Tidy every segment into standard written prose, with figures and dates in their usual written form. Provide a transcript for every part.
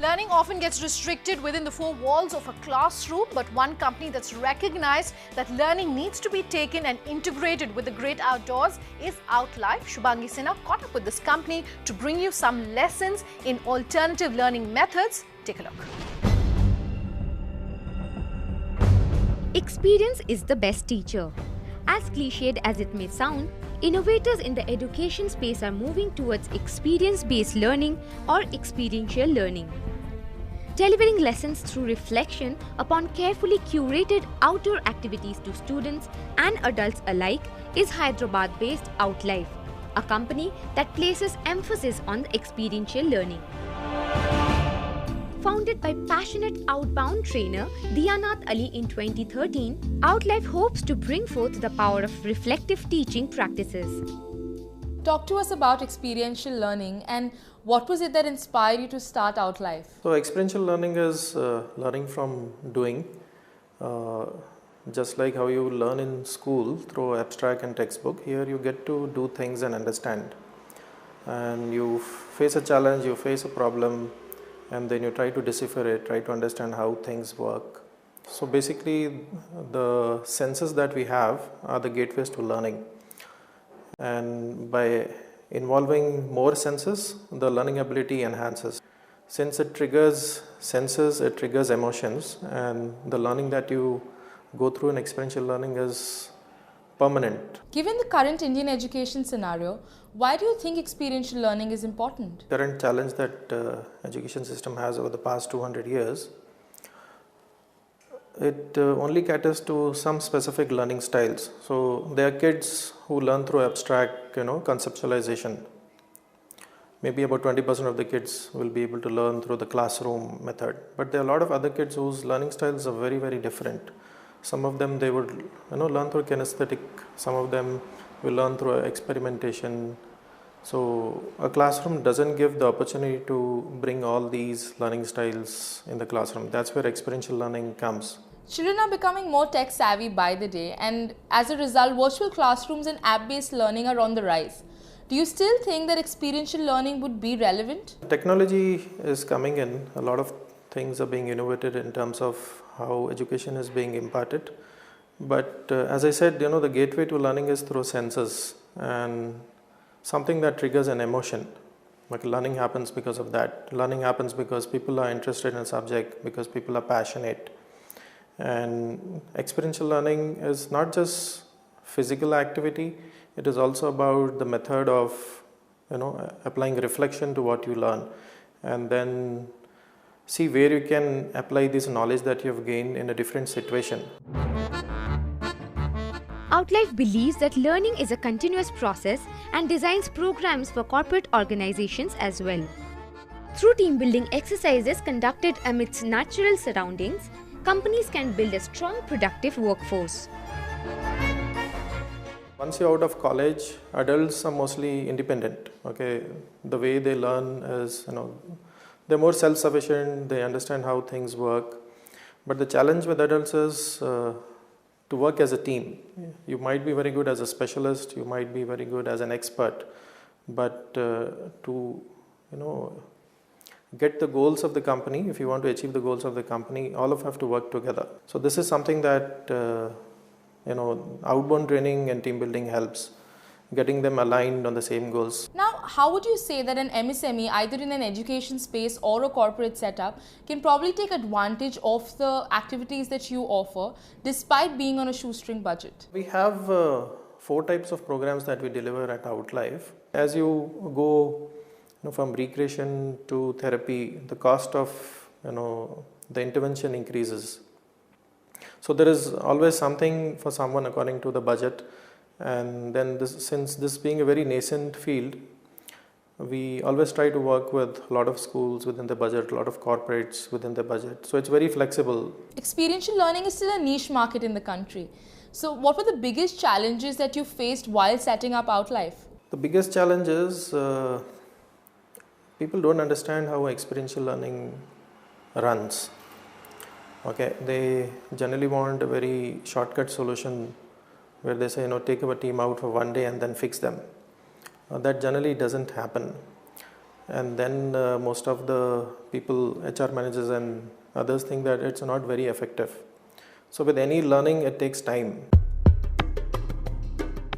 Learning often gets restricted within the four walls of a classroom, but one company that's recognized that learning needs to be taken and integrated with the great outdoors is Outlife. Shubhangi Sinha caught up with this company to bring you some lessons in alternative learning methods. Take a look. Experience is the best teacher. As cliched as it may sound, innovators in the education space are moving towards experience-based learning or experiential learning. Delivering lessons through reflection upon carefully curated outdoor activities to students and adults alike is Hyderabad-based Outlife, a company that places emphasis on the experiential learning. Founded by passionate outbound trainer Dianath Ali in 2013, Outlife hopes to bring forth the power of reflective teaching practices. Talk to us about experiential learning and what was it that inspired you to start Outlife? So experiential learning is learning from doing, just like how you learn in school through abstract and textbook. Here you get to do things and understand, and you face a challenge, you face a problem, and then you try to decipher it, try to understand how things work. So basically the senses that we have are the gateways to learning, and by involving more senses, the learning ability enhances. Since it triggers senses, it triggers emotions, and the learning that you go through in experiential learning is permanent. Given the current Indian education scenario, why do you think experiential learning is important? Current challenge that education system has over the past 200 years, it only caters to some specific learning styles. So there are kids who learn through abstract, conceptualization. Maybe about 20% of the kids will be able to learn through the classroom method. But there are a lot of other kids whose learning styles are very, very different. Some of them they would learn through kinesthetic, some of them will learn through experimentation. So a classroom doesn't give the opportunity to bring all these learning styles in the classroom. That's where experiential learning comes. Children are becoming more tech savvy by the day, and as a result, virtual classrooms and app-based learning are on the rise. Do you still think that experiential learning would be relevant? Technology is coming in. A lot of things are being innovated in terms of how education is being imparted. But as I said, the gateway to learning is through senses and something that triggers an emotion. Like learning happens because of that. Learning happens because people are interested in a subject, because people are passionate. And experiential learning is not just physical activity, it is also about the method of applying reflection to what you learn, and then see where you can apply this knowledge that you have gained in a different situation. Outlife believes that learning is a continuous process and designs programs for corporate organizations as well. Through team building exercises conducted amidst natural surroundings, companies can build a strong, productive workforce. Once you're out of college, adults are mostly independent. Okay, the way they learn is, they're more self-sufficient. They understand how things work. But the challenge with adults is to work as a team. You might be very good as a specialist. You might be very good as an expert. But to get the goals of the company, if you want to achieve the goals of the company, all of you have to work together. So this is something that outbound training and team building helps, getting them aligned on the same goals. Now, how would you say that an MSME, either in an education space or a corporate setup, can probably take advantage of the activities that you offer despite being on a shoestring budget? We have 4 types of programs that we deliver at Outlife. As you go from recreation to therapy, the cost of the intervention increases. So there is always something for someone according to the budget, and then since this being a very nascent field, we always try to work with a lot of schools within the budget, a lot of corporates within the budget. So it's very flexible. Experiential learning is still a niche market in the country. So what were the biggest challenges that you faced while setting up Outlife? The biggest challenge is people don't understand how experiential learning runs. Okay, they generally want a very shortcut solution where they say, take our team out for one day and then fix them. That generally doesn't happen. and then most of the people, HR managers and others, think that it's not very effective. So with any learning, it takes time.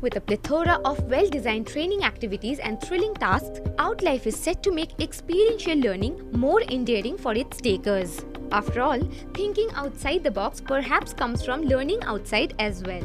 With a plethora of well-designed training activities and thrilling tasks, Outlife is set to make experiential learning more endearing for its takers. After all, thinking outside the box perhaps comes from learning outside as well.